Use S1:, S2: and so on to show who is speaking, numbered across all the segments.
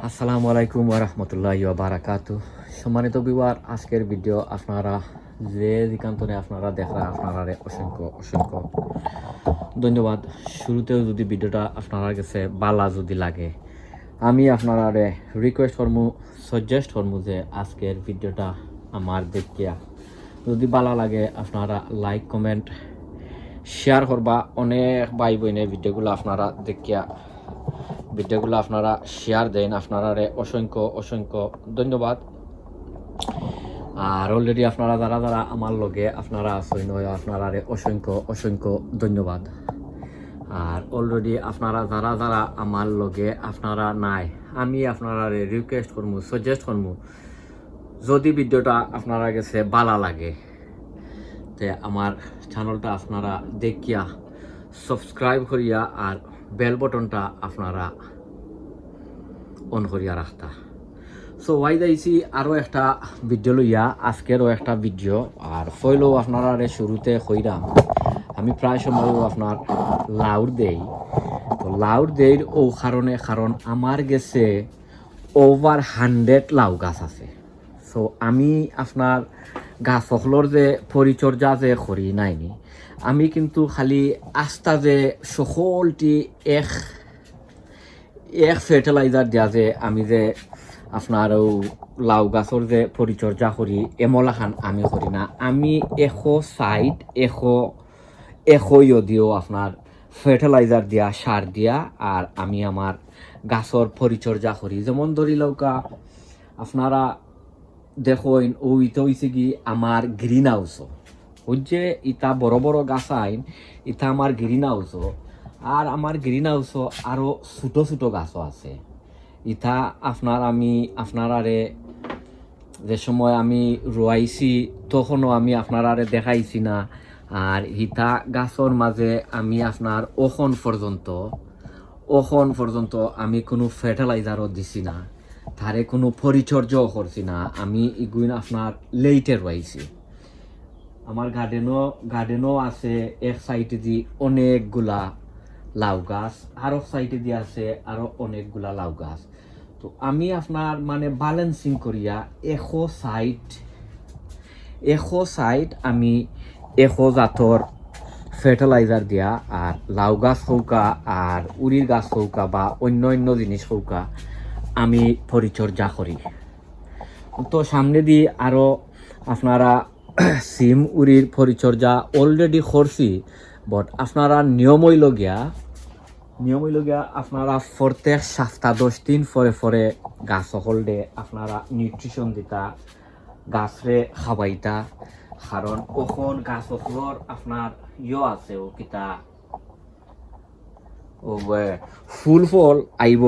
S1: আসসালামু আলাইকুম ওয়া রাহমাতুল্লাহি ওয়া বারাকাতুহু। সম্মানিত ভিউয়ার, আজকের ভিডিও আপনারা যে যেখানে আপনারা দেখরা আপনারা অসংখ্য অসংখ্য ধন্যবাদ। শুরুতেও যদি ভিডিওটা আপনারা কাছে ভালো যদি লাগে, আমি আপনারা রিকোয়েস্ট করবো, সাজেস্ট করবো যে আজকের ভিডিওটা আমার দেখিয়া যদি ভালো লাগে আপনারা লাইক কমেন্ট শেয়ার করবা। অনেক ভাই বোনের ভিডিওগুলো আপনারা দেখিয়া ভিডিওগুলো আপনারা শেয়ার দেন, আপনারা অসংখ্য অসংখ্য ধন্যবাদ। আর অলরেডি আপনারা যারা যারা আমার লগে আপনারা আছেন আপনারা অসংখ্য অসংখ্য ধন্যবাদ। আর অলরেডি আপনারা যারা যারা আমার লগে আপনারা নাই, আমি আপনারা রিকোয়েস্ট করবো, সাজেস্ট করবো, যদি ভিডিওটা আপনারা কাছে ভালো লাগে তে আমার চ্যানেলটা আপনারা দেখিয়া সাবস্ক্রাইব করিয়া আর বেল বটনটা আপনারা অন করিয়া রাখতা। সো ওয়াই যাইছি আরও একটা ভিডিও লইয়া, আজকেরও একটা ভিডিও। আর ফইলেও আপনারা শুরুতে কইরাম আমি প্রায় সময় আপনার লাউর দেই। তো লাউর দেই ও কারণ আমার গেছে ওভার 100 লাউ গাছ আছে। সো আমি আপনার গাছ সকলের যে পরিচর্যা যে করি নাইনি, আমি কিন্তু খালি আস্তা যে সকলটি এক ফার্টিলাইজার দিয়া যে আমি যে আপনার লাউ গাছের যে পরিচর্যা করি এমলাখান আমি করি না। আমি এখো দিও আপনার ফার্টিলাইজার দিয়া, সার দিয়া, আর আমি আমার গাছের পরিচর্যা করি। যেমন ধরি লৌকা আপনারা দেখেন ও ইটা হয়েছে কি আমার গ্রিন হাউস, ওই যে ইটা বড় বড় গাছ আইন, ইটা আমার গ্রিন হাউস। আর আমার গ্রিন হাউস আরও ছোটো ছোটো গাছও আছে। ইটা আমি আপনারারে যে সময় আমি রোয়াইছি তখনও আমি আপনারারে দেখাইছি না। আর ইটা গাছর মাঝে আমি আপনার ওখন পর্যন্ত আমি কোনো ফার্টিলাইজারও দিছি না, তারে কোনো পরিচর্যাও করছি না। আমি ইগুইন আপনার লেইটে রয়েছি। আমার গার্ডেনও আছে এক সাইডে দি অনেকগুলা লাউ গাছ, আরো সাইডে দিয়ে আছে আরো অনেকগুলা লাউ গাছ। তো আমি আপনার মানে ব্যালেন্সিং করিয়া এখো সাইড আমি এখো জাতর ফার্টিলাইজার দিয়া, আর লাউ গাছ হৌকা আর উড়ির গাছ হৌকা বা অন্য জিনিস হৌকা আমি পরিচর্যা করি। তো সামনে দিয়ে আরো আপনারা সিম উড়ির পরিচর্যা অলরেডি করছি, বাট আপনারা নিয়ম হইল গিয়া আপনারা প্রত্যেক সপ্তাহ 10 দিন পরে গাছ সকলডে আপনারা নিউট্রিশন দিতা, গাছরে খাওয়াইতা। কারণ ওখন গাছ সকলর আপনার আছে ও কিতা ও ফুল ফল আইব,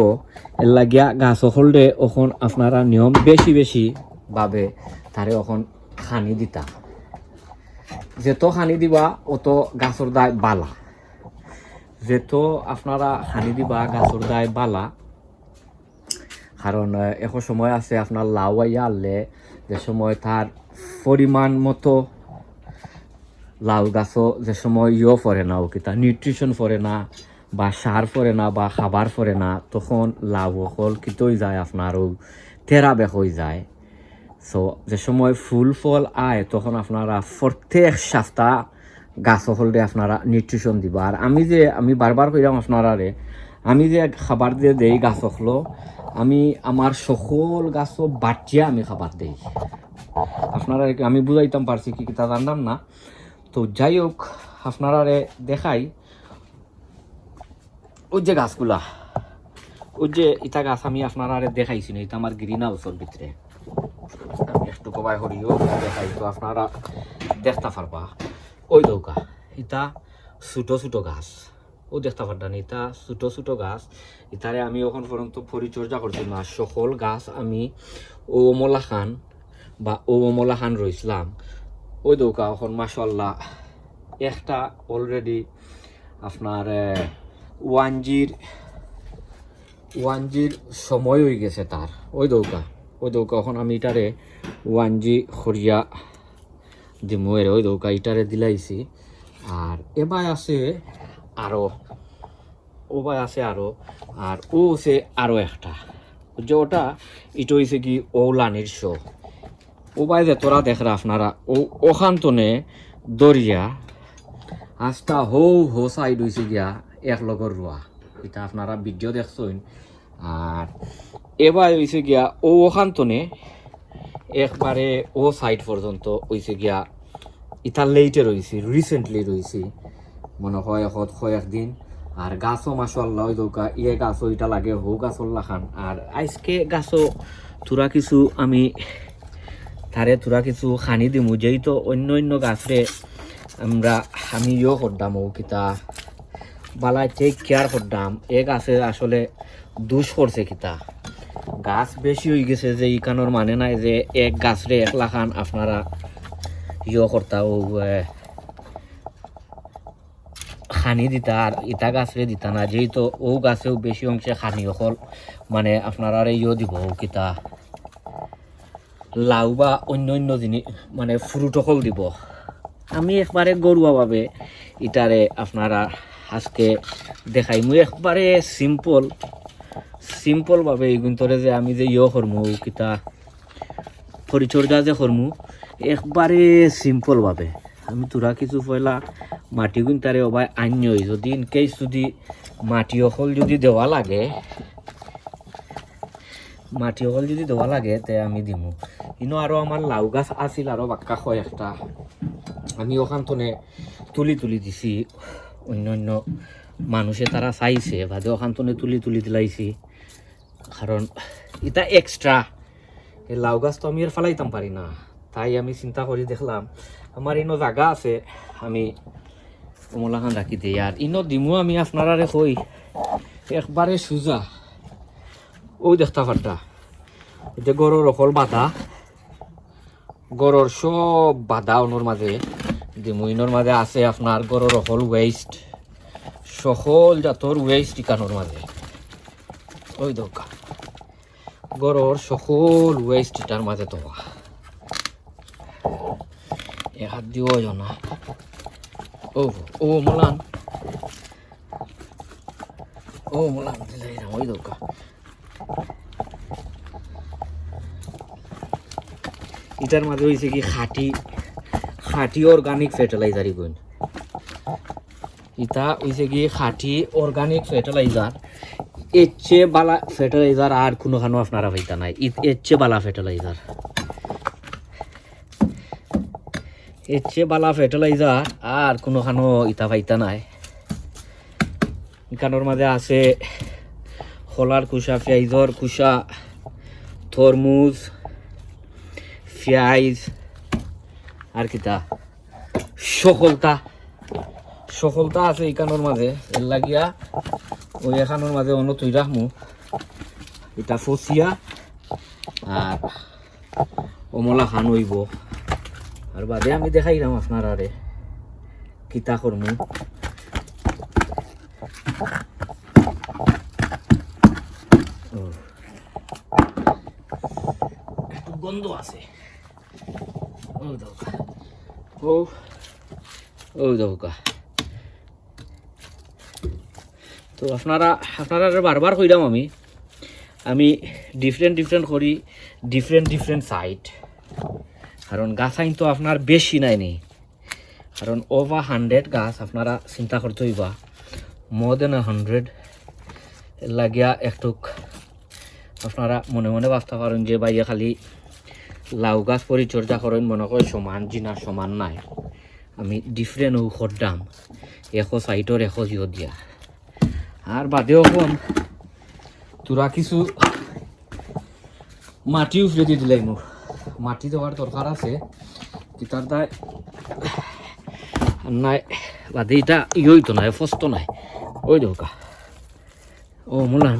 S1: এর লাগিয়া গাছ সকলডে ওখন আপনারা নিয়ম বেশি ভাবে তারে ওখন খানি দিতা। যেত খানি দিবা অত গাছর দায় বালা, যেত আপনারা খানি দিবা গাছর দায় বালা। কারণ এখন সময় আছে আপনার লাউ আইয়া আনলে যে সময় তার পরিমাণ মতো লাউ গাছও যে সময় পড়ে না, ও কিতা নিউট্রিশন পড়ে না বা সার পড়ে না বা খাবার পড়ে না, তখন লাউ হল কিতই যায় আপনার তেরা বেক হয়ে যায়। সো যে সময় ফুল ফল আয় তখন আপনারা প্রত্যেক সপ্তাহ গাছ হলদে আপনারা নিউট্রিশন দিবা। আর আমি বারবার কইলাম আপনারা আমি যে খাবার দিয়ে দেই গাছ হলো, আমি আমার সকল গাছ বাটিয়া আমি খাবার দেই। আপনারা আমি বুঝাইতাম পারছি কি তা জানতাম না। তো যাই হোক, আপনারা দেখাই ওই যে গাছগুলা, ওই যে ইটা গাছ আমি আপনারা দেখাইছি না, এটা আমার গ্রিন হাউসের ভিতরে। আমি একটু কবাই করিও দেখাই তো আপনারা দেখতে পারবা। ওই দৌকা ইটা ছোটো গাছ, ও দেখতে পারতাম ইটা ছোটো গাছ। ইটারে আমি এখন পর্যন্ত পরিচর্যা করছি না। সকল গাছ আমি ও অমলা খান রইছিলাম। ওই দৌকা এখন মাশাআল্লাহ একটা অলরেডি আপনার ওয়ানজির সময় হয়ে গেছে তার। ওই দৌকা এখন আমি এটারে 1G খরিয়া দিমুয়ের ওই দৌকা ইটারে দিলাইছি। আর এবার আছে আরো আর ও আছে আরো একটা। যে ওটা এটা হয়েছে কি ওলানির শো ও বাইরে তোরা দেখরা আপনারা ওখান তনে দরিয়া আস্তা হো সাইড হয়েছে গিয়া এক লগর রোয়া এটা আপনারা ভিডিও দেখছেন আর এবার হয়েছে গিয়া ওখান তনে একবারে ও সাইড পর্যন্ত হয়েছে গিয়া ইটা লেটে রয়েছে রিসেন্টলি রয়েছে মনে হয় কয়েকদিন আর গাছও মাসাল্লাহ ওই দৌকা ইয়ে গাছও এটা লাগে হো গাছর লাখান আর আজকে গাছও তোরা কিছু আমি তারে তোরা কিছু খানি দিমু যেই তো অন্য গাছরে আমি করতাম ও কিতা বালাই টেক কেয়ার করতাম এ গাছে আসলে দুষ করছে কিতা গাছ বেশি হয়ে গেছে যে ইকানোর মানে নাই যে এক গাছরে এক লাখান আপনারা করতা ও খানি দিতা আর ইটা গাছরে দিতা না যেহেতু ও গাছেও বেশি অংশে খানি অকল মানে আপনারা দিব কিতা লাউ বা অন্য জিনিস মানে ফ্রুট অকল দিব আমি একবারে গরুয়াভাবে ইটারে আপনারা আজকে দেখাই মুই একবারে সিম্পলভাবে এইগুন্তরে যে আমি যে করমু কিতা পরিচর্যা যে করমু একবারে সিম্পলভাবে আমি তোরা কিছু পয়লা মাটি গুণতারে অবাই আন্যই যদি ইনকেস যদি মাটি অকল যদি দেওয়া লাগে তে আমি দিমু ইনো আরো আমার লাউ গাছ আছিল আরো বাক্কা হয় একটা আমি ওখান তনে তুলি দিছি অন্য মানুষে তারা চাইছে বাদে ওখান তনে তুলি দিলাইছি কারণ এটা এক্সট্রা এই লাউ গাছ তো আমি আর ফেলাইতাম পারি না তাই আমি চিন্তা করি দেখলাম আমার ইনো জায়গা আছে আমি কমলাখান রাখি দিই আর ইনো দিমু আমি আপনারা কই একবারে সোজা ওই দেখতা পারতা এটা গরুর অকল বাধা গরুর সব বাধা ওনোর মাঝে দিমুইনোর মাঝে আছে আপনার গরুর অকল ওয়েস্ট সকল জাতর ওয়েস্ট ইকানোর মাঝে ওই দৌকা গরুর সকল ওয়েস্ট ইটার মাঝে তো এক হাত দিও না ও মোলান দিলাই না ওই দৌকা ইটার মাঝে হয়েছে কি খাঁটি অর্গানিক ফার্টিলাইজার ইগুন ইটা হয়েছে কি খাঁটি অর্গানিক ফার্টিলাইজার এর চেয়ে বালা ফার্টিলাইজার আর কোনোখানো আপনারা পাইতা নাই এর চেয়ে বালা ফার্টিলাইজার আর কোনোখানো ইটা পাইতা নাই ইকানোর মাঝে আছে খোলার কুসা পেঁয়াজর কুসা তরমুজ পেঁয়াজ আর কিতা সকলতা আছে ইকানোর মাঝে এর লাগিয়া ওই এখানোর মাঝে অন্য তুই রাখমু এটা ফসিয়া আর অমলা খান হইব আর বাদে আমি দেখাইলাম আপনারা রে কিতা করমু একটু গন্ধ আছে ও দৌকা তো আপনারা বারবার কইলাম আমি ডিফারেন্ট করি ডিফারেন্ট সাইট কারণ গাছ আইন তো আপনার বেশি নাই নেই কারণ ওভার 100 গাছ আপনারা চিন্তা করতে হইবা মোর দেন 100 লাগিয়া একটুক আপনারা মনে ভাবতে পারেন যে বাইরে খালি লাউ গাছ পরিচর্যা করেন মনে করে সমান জিনা সমান নাই আমি ডিফারেন্ট ঔষধ দাম সাইটর জিও দিয়া আর বাদেও কম তোরা কিছু মাটি উফরে দিয়ে দিলাই মোৰ মাটি দেওয়ার দরকার আছে তার দায় নাই বাদে এটা তো নাই ফস্ত নাই ওই দৌকা মুলান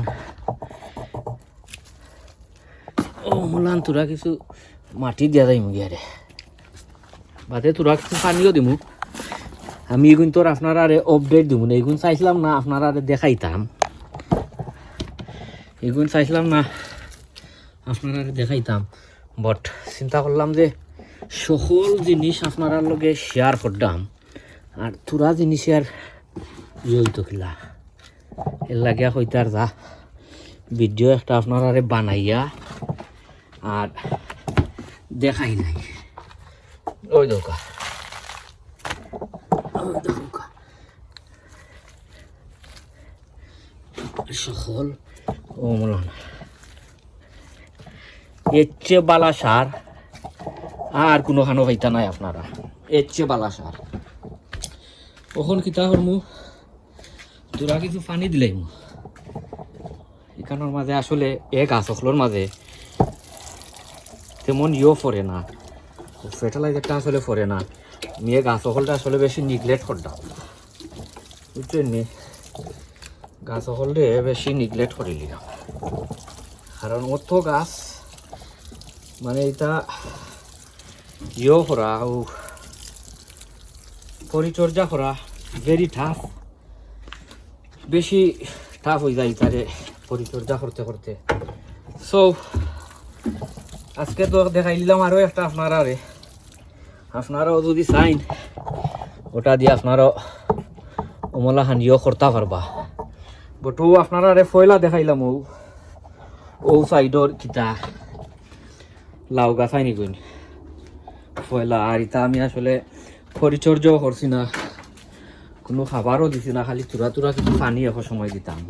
S1: তোরা কিছু মাটি দিয়া যাই মুগিয়ারে বাদে তোরা কিছু পানিও দিমু আমি এগুন তোর আপনারা আপডেট দিব না এগুন চাইছিলাম না আপনারা দেখাইতাম বাট চিন্তা করলাম যে সকল জিনিস আপনার লগে শেয়ার করতাম আর তোরা জিনিস আর হইতো কিলা এর লাগিয়া হইতার যা ভিডিও একটা আপনারা বানাইয়া আর দেখাই নাই ওই দোকা সকল অমলান এর চেয়ে বালা সার আর কোনো খানো পাইতা নাই আপনারা এর চেয়ে বালা সার ওখন কিতা করমু তোরা কিছু পানি দিলাই মু এখানোর মাঝে আসলে এ গাছ অখলোর মাঝে তেমন পড়ে না ফার্টিলাইজারটা আসলে পড়ে না মেয়ে গাছ অখলটা আসলে বেশি নিগলেক্ট করতাম বুঝছেন নি গাছ অখলটা বেশি নিগলেক্ট করে নিলাম কারণ অত গাছ মানে এটা করা ও পরিচর্যা করা ভেরি টাফ বেশি টাফ হয়ে যায় তারে পরিচর্যা করতে করতে সো আজকে তো দেখাই দিলাম আরও একটা আপনারাও যদি চাইন ওটা দিয়ে আপনারাও অমলা হানিও করতে পারবা বট ও আপনারা ফয়লা দেখাইলাম ও সাইডর কিতা লাউ গাছ আইনি কইন ফয়লা আর ইতা আমি আসলে পরিচর্যাও করছি না কোনো খাবারও দিছি না খালি তুরা তুরা কিছু পানি এখন সময় দিতাম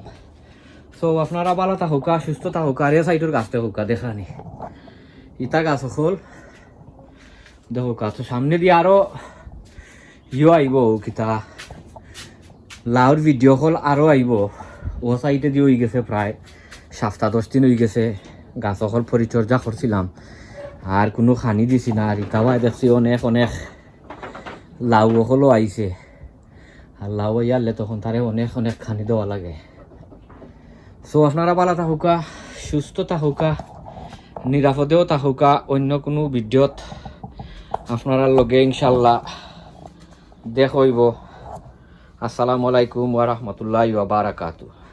S1: সো আপনারা ভালো থাকুকা সুস্থ থাকুকা আর সাইডের গাছতে হোকা দেখানি ইতা গাছ হল দেখো তো সামনে দিয়ে আরো আইব কিতা লাউর ভিডিও কল আরো আইব ও সাইডে দিয়ে হয়ে গেছে প্রায় 7-10 দিন হয়ে গেছে গাছ হল পরিচর্যা করছিলাম আর কোনো খানি দিছি না আর ইতাও দেখছি অনেক অনেক লাউ হলও আইছে আর লাউ আইয়ালে তখন তারে অনেক অনেক খানি দেওয়া লাগে সো আপনারা ভালো থাকুকা সুস্থ থাকুকা নিরাপদেও থাকুকা অন্য কোনো ভিডিওত আপনারা লগে ইনশাল্লাহ দেখইব আসসালামু আলাইকুম ওয়া রাহমাতুল্লাহি ওয়া বারাকাতুহু।